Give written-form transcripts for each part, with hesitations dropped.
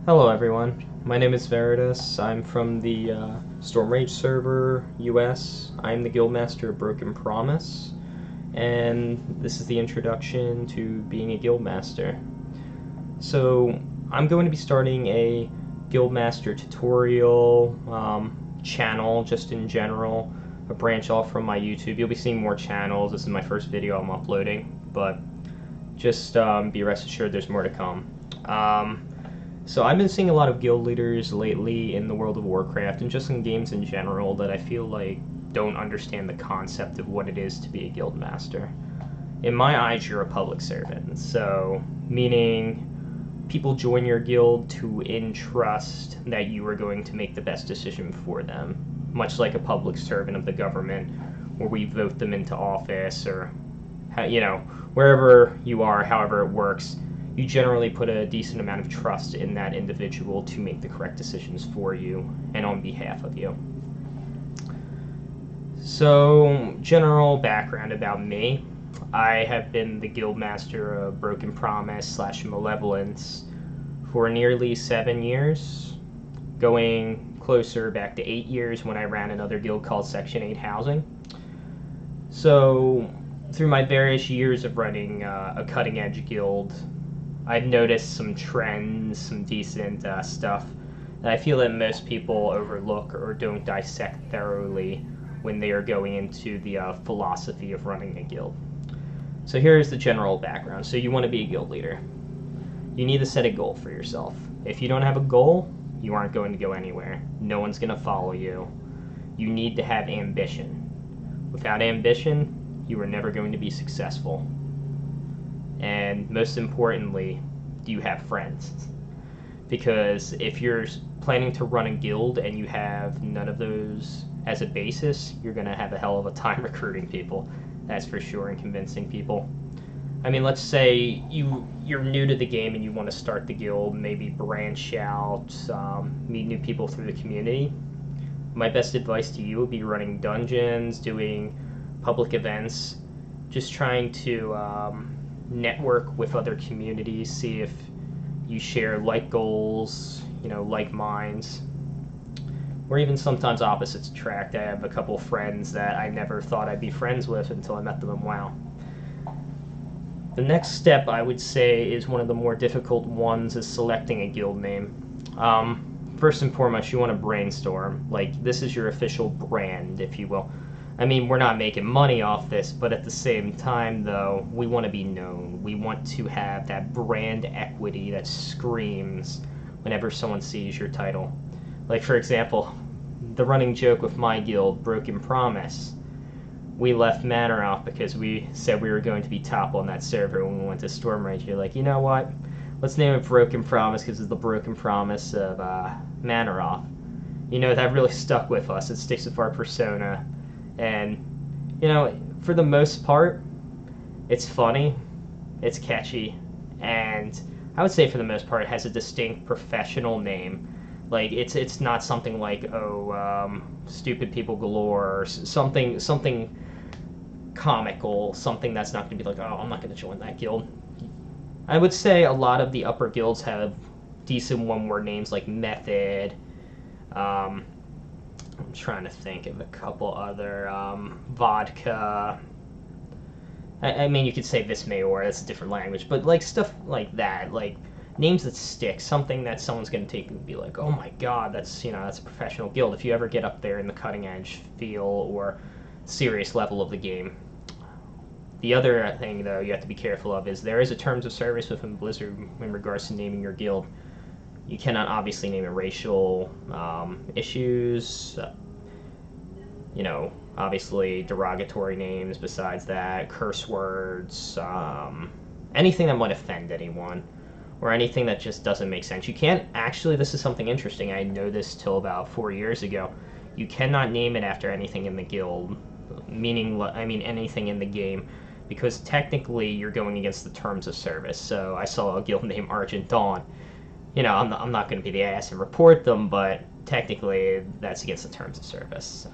Hello everyone, my name is Veritas. I'm from the Storm Rage server, US. I'm the Guildmaster of Broken Promise, and this is the introduction to being a Guildmaster. So, I'm going to be starting a Guildmaster tutorial channel, just in general, a branch off from my YouTube. You'll be seeing more channels. This is my first video I'm uploading, but just be rest assured there's more to come. So I've been seeing a lot of guild leaders lately in the world of Warcraft and just in games in general that I feel like don't understand the concept of what it is to be a guild master. In my eyes, you're a public servant, so meaning people join your guild to entrust that you are going to make the best decision for them, much like a public servant of the government where we vote them into office or, wherever you are, however it works. You generally put a decent amount of trust in that individual to make the correct decisions for you and on behalf of you. So, general background about me. I have been the Guildmaster of Broken Promise / Malevolence for nearly 7 years, going closer back to 8 years when I ran another guild called Section 8 Housing. So, through my various years of running a cutting-edge guild, I've noticed some trends, some decent stuff that I feel that most people overlook or don't dissect thoroughly when they are going into the philosophy of running a guild. So here's the general background. So you want to be a guild leader. You need to set a goal for yourself. If you don't have a goal, you aren't going to go anywhere. No one's going to follow you. You need to have ambition. Without ambition, you are never going to be successful. And most importantly, do you have friends? Because if you're planning to run a guild and you have none of those as a basis, you're going to have a hell of a time recruiting people, that's for sure, and convincing people. I mean, let's say you're new to the game and you want to start the guild, maybe branch out, meet new people through the community. My best advice to you would be running dungeons, doing public events, just trying to network with other communities, see if you share like goals, like minds, or even sometimes opposites attract. I have a couple friends that I never thought I'd be friends with until I met them in WoW. The next step, I would say, is one of the more difficult ones, is selecting a guild name. First and foremost, you want to brainstorm. Like, this is your official brand, if you will. I mean, we're not making money off this, but at the same time, though, we want to be known. We want to have that brand equity that screams whenever someone sees your title. Like, for example, the running joke with my guild, Broken Promise, we left Manor off because we said we were going to be top on that server when we went to Storm Rage. You're like, you know what? Let's name it Broken Promise because it's the Broken Promise of Manor off. That really stuck with us. It sticks with our persona. And, for the most part, it's funny, it's catchy, and I would say for the most part it has a distinct professional name. Like, it's not something like, stupid people galore, or something comical, something that's not going to be like, oh, I'm not going to join that guild. I would say a lot of the upper guilds have decent one-word names like Method. I'm trying to think of a couple other, Vodka. I mean, you could say Vismayor, that's a different language, but like stuff like that, like names that stick, something that someone's going to take and be like, oh my god, that's a professional guild if you ever get up there in the cutting edge feel or serious level of the game. The other thing, though, you have to be careful of is there is a terms of service within Blizzard in regards to naming your guild. You cannot obviously name it racial issues, obviously derogatory names besides that, curse words, anything that might offend anyone, or anything that just doesn't make sense. You can't actually, this is something interesting, I know this till about 4 years ago, you cannot name it after anything in the guild, meaning, anything in the game, because technically you're going against the terms of service. So I saw a guild named Argent Dawn. I'm not going to be the ass and report them, but technically that's against the terms of service.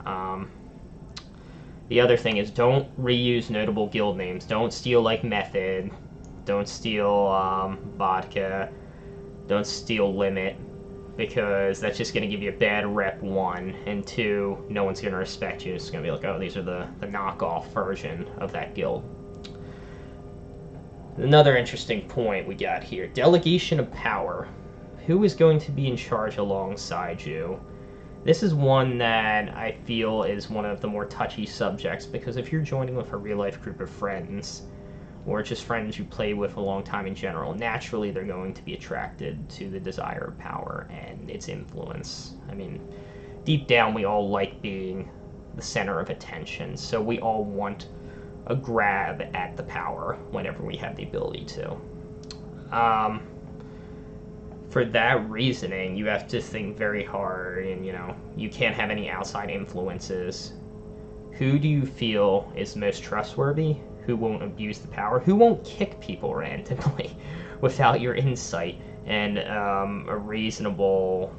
The other thing is, don't reuse notable guild names. Don't steal like Method. Don't steal Vodka. Don't steal limit, because that's just going to give you a bad rep, one, and two, no one's going to respect you. It's going to be like, oh, these are the knockoff version of that guild. Another interesting point we got here, Delegation of Power. Who is going to be in charge alongside you? This is one that I feel is one of the more touchy subjects, because if you're joining with a real-life group of friends, or just friends you play with a long time in general, naturally they're going to be attracted to the desire of power and its influence. I mean, deep down we all like being the center of attention, so we all want a grab at the power whenever we have the ability to. For that reasoning, you have to think very hard, and you can't have any outside influences. Who do you feel is most trustworthy? Who won't abuse the power? Who won't kick people randomly without your insight and a reasonable,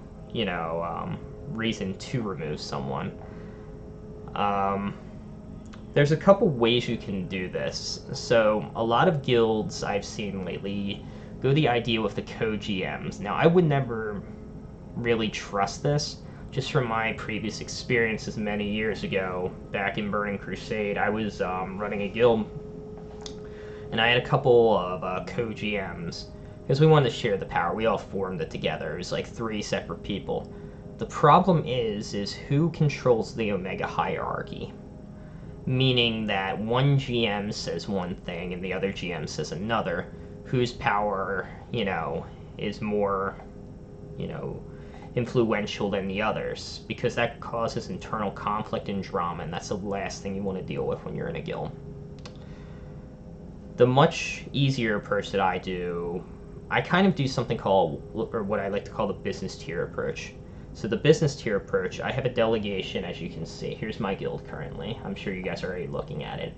reason to remove someone? There's a couple ways you can do this. So a lot of guilds I've seen lately go the idea with the co-GMs. Now, I would never really trust this, just from my previous experiences many years ago, back in Burning Crusade. I was running a guild, and I had a couple of co-GMs, because we wanted to share the power. We all formed it together. It was like 3 separate people. The problem is who controls the Omega hierarchy? Meaning that one GM says one thing and the other GM says another. Whose power, is more, influential than the others, because that causes internal conflict and drama, and that's the last thing you want to deal with when you're in a guild. The much easier approach that I do, I kind of do something called, or what I like to call, the business tier approach. So the business tier approach, I have a delegation, as you can see. Here's my guild currently. I'm sure you guys are already looking at it.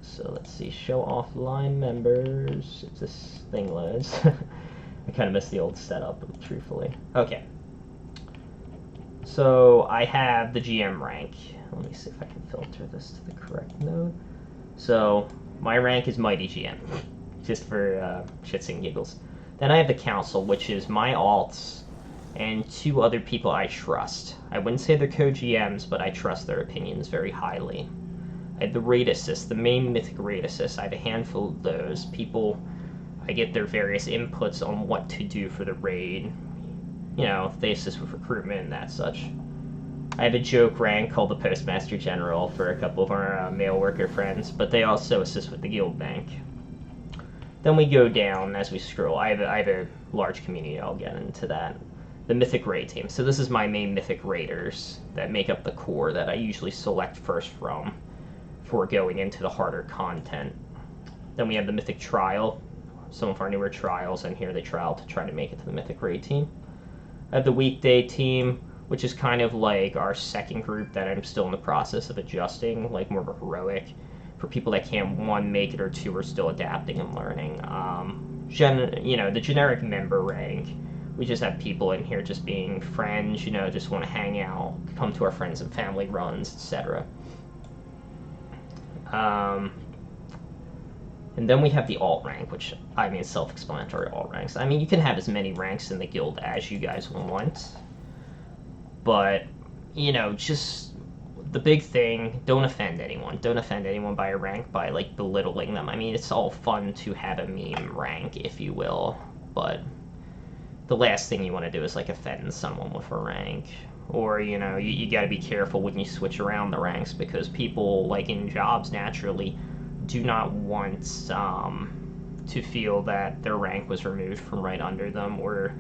So let's see, show offline members, if this thing loads. I kind of missed the old setup, truthfully. Okay. So I have the GM rank. Let me see if I can filter this to the correct node. So my rank is Mighty GM, just for shits and giggles. Then I have the council, which is my alts and 2 other people I trust. I wouldn't say they're co-GMs, but I trust their opinions very highly. I have the raid assist, the main mythic raid assist. I have a handful of those. People, I get their various inputs on what to do for the raid. They assist with recruitment and that such. I have a joke rank called the Postmaster General for a couple of our mail worker friends, but they also assist with the guild bank. Then we go down as we scroll. I have a large community, I'll get into that. The Mythic Raid team. So this is my main Mythic Raiders that make up the core that I usually select first from for going into the harder content. Then we have the Mythic Trial. Some of our newer trials, and here they trial to try to make it to the Mythic Raid team. I have the Weekday team, which is kind of like our second group that I'm still in the process of adjusting, like more of a heroic, for people that can't, 1, make it, or 2, are still adapting and learning. The generic member rank, we just have people in here just being friends, just want to hang out, come to our friends and family runs, etc. And then we have the alt rank, which, is self-explanatory, alt ranks. You can have as many ranks in the guild as you guys want. But, just the big thing, don't offend anyone. Don't offend anyone by a rank, by, belittling them. It's all fun to have a meme rank, if you will. But the last thing you want to do is, offend someone with a rank. Or, you got to be careful when you switch around the ranks, because people, in jobs, naturally do not want to feel that their rank was removed from right under them, or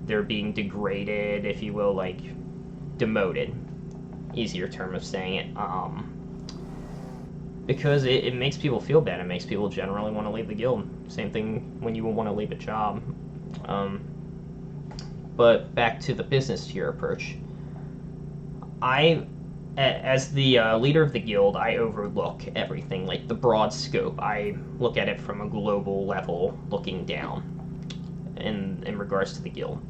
they're being degraded, if you will, demoted. Easier term of saying it. Because it makes people feel bad. It makes people generally want to leave the guild. Same thing when you want to leave a job. But back to the business tier approach. As the leader of the guild, I overlook everything, the broad scope. I look at it from a global level, looking down in regards to the guild.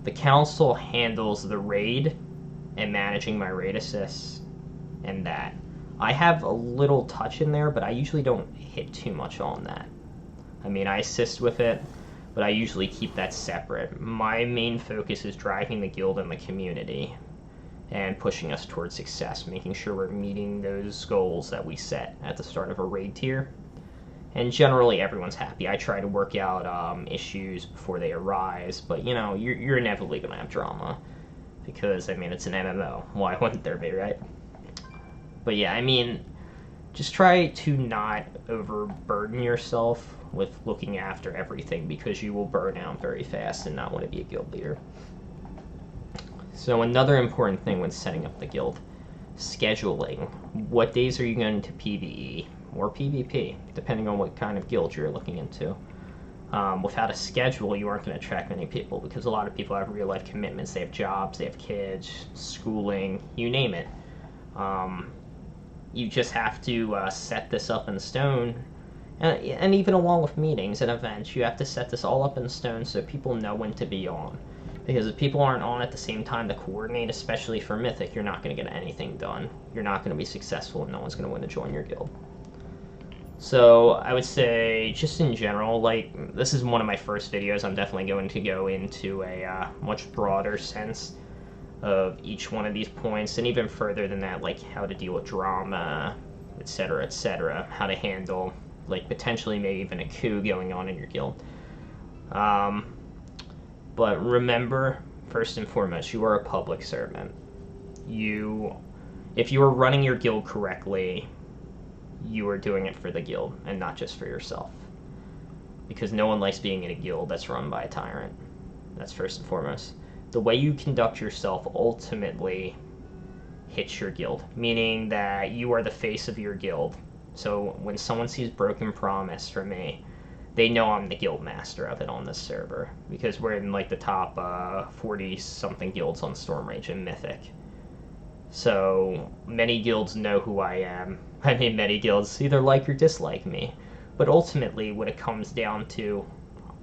The council handles the raid and managing my raid assists and that. I have a little touch in there, but I usually don't hit too much on that. I assist with it. but I usually keep that separate. My main focus is driving the guild and the community and pushing us towards success, making sure we're meeting those goals that we set at the start of a raid tier. And generally everyone's happy. I try to work out issues before they arise, but you know, you're inevitably going to have drama because, I mean, it's an MMO. Why wouldn't there be, right? But yeah, I mean, just try to not overburden yourself with looking after everything because you will burn out very fast and not want to be a guild leader. So another important thing when setting up the guild, scheduling. What days are you going to PvE or PvP, depending on what kind of guild you're looking into. Without a schedule, you aren't going to attract many people because a lot of people have real-life commitments. They have jobs, they have kids, schooling, you name it. You just have to set this up in stone, and even along with meetings and events, you have to set this all up in stone so people know when to be on. Because if people aren't on at the same time to coordinate, especially for Mythic, you're not going to get anything done. You're not going to be successful, and no one's going to want to join your guild. So I would say, just in general, like, this is one of my first videos. I'm definitely going to go into a much broader sense of each one of these points, and even further than that, like how to deal with drama, etc., how to handle, like, potentially maybe even a coup going on in your guild. But remember, first and foremost, you are a public servant. If you are running your guild correctly, you are doing it for the guild and not just for yourself. Because no one likes being in a guild that's run by a tyrant. That's first and foremost. The way you conduct yourself ultimately hits your guild, meaning that you are the face of your guild. So when someone sees Broken Promise from me, they know I'm the guild master of it on this server, because we're in like the top 40-something guilds on Stormrage and Mythic. So many guilds know who I am. I mean, many guilds either like or dislike me. But ultimately, what it comes down to,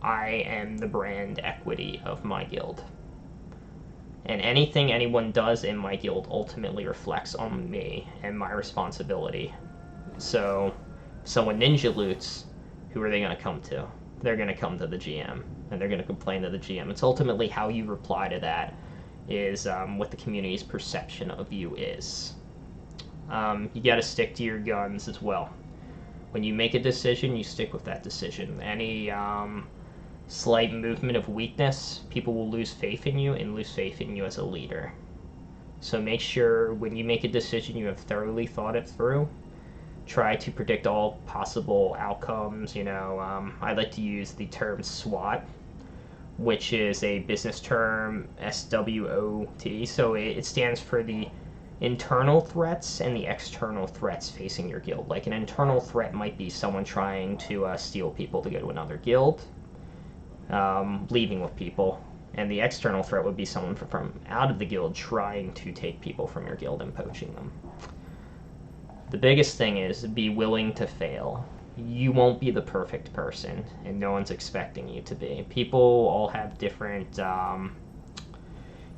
I am the brand equity of my guild. And anything anyone does in my guild ultimately reflects on me and my responsibility. So, if someone ninja loots, who are they going to come to? They're going to come to the GM, and they're going to complain to the GM. It's ultimately how you reply to that is what the community's perception of you is. You got to stick to your guns as well. When you make a decision, you stick with that decision. Any slight movement of weakness, people will lose faith in you and lose faith in you as a leader. So make sure when you make a decision, you have thoroughly thought it through. Try to predict all possible outcomes. You know, I like to use the term SWOT, which is a business term, SWOT. So it stands for the internal threats and the external threats facing your guild. Like, an internal threat might be someone trying to steal people to go to another guild, leaving with people. And the external threat would be someone from out of the guild trying to take people from your guild and poaching them. The biggest thing is be willing to fail. You won't be the perfect person, and no one's expecting you to be. People all have different,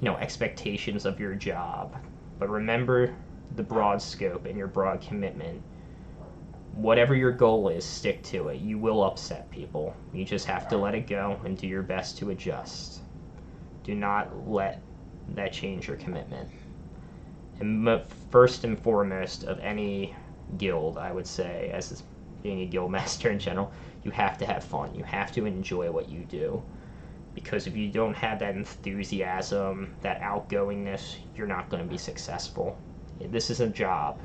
expectations of your job. But remember the broad scope and your broad commitment. Whatever your goal is, stick to it. You will upset people. You just have to let it go and do your best to adjust. Do not let that change your commitment. And first and foremost of any guild, I would say, as being a guild master in general, you have to have fun. You have to enjoy what you do. Because if you don't have that enthusiasm, that outgoingness, you're not going to be successful. This is a job.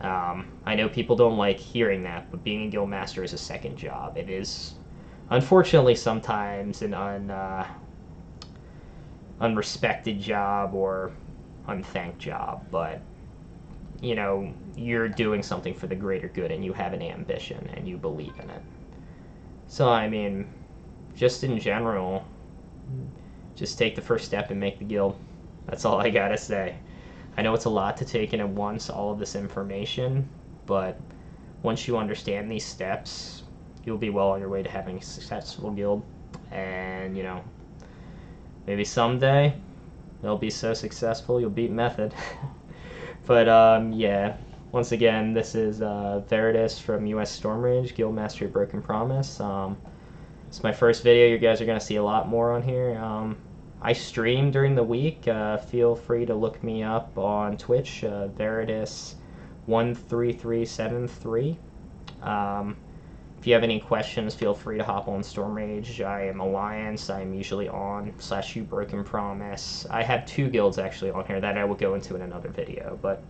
I know people don't like hearing that, but being a guild master is a second job. It is, unfortunately, sometimes an unrespected job or unthanked job, but you know, you're doing something for the greater good and you have an ambition and you believe in it. So I mean, just in general, just take the first step and make the guild. That's all I gotta say. I know it's a lot to take in at once, all of this information, but once you understand these steps, you'll be well on your way to having a successful guild. And you know, maybe someday they'll be so successful you'll beat Method. But yeah, once again, this is Veritas from US Stormrage, Guildmaster of Broken Promise. It's my first video. You guys are going to see a lot more on here. I stream during the week. Feel free to look me up on Twitch, Veritas13373. If you have any questions, feel free to hop on Storm Rage. I am Alliance. I am usually on / You Broken Promise. I have 2 guilds actually on here that I will go into in another video. But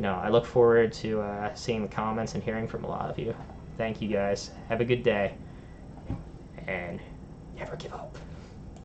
I look forward to seeing the comments and hearing from a lot of you. Thank you guys. Have a good day, and never give up.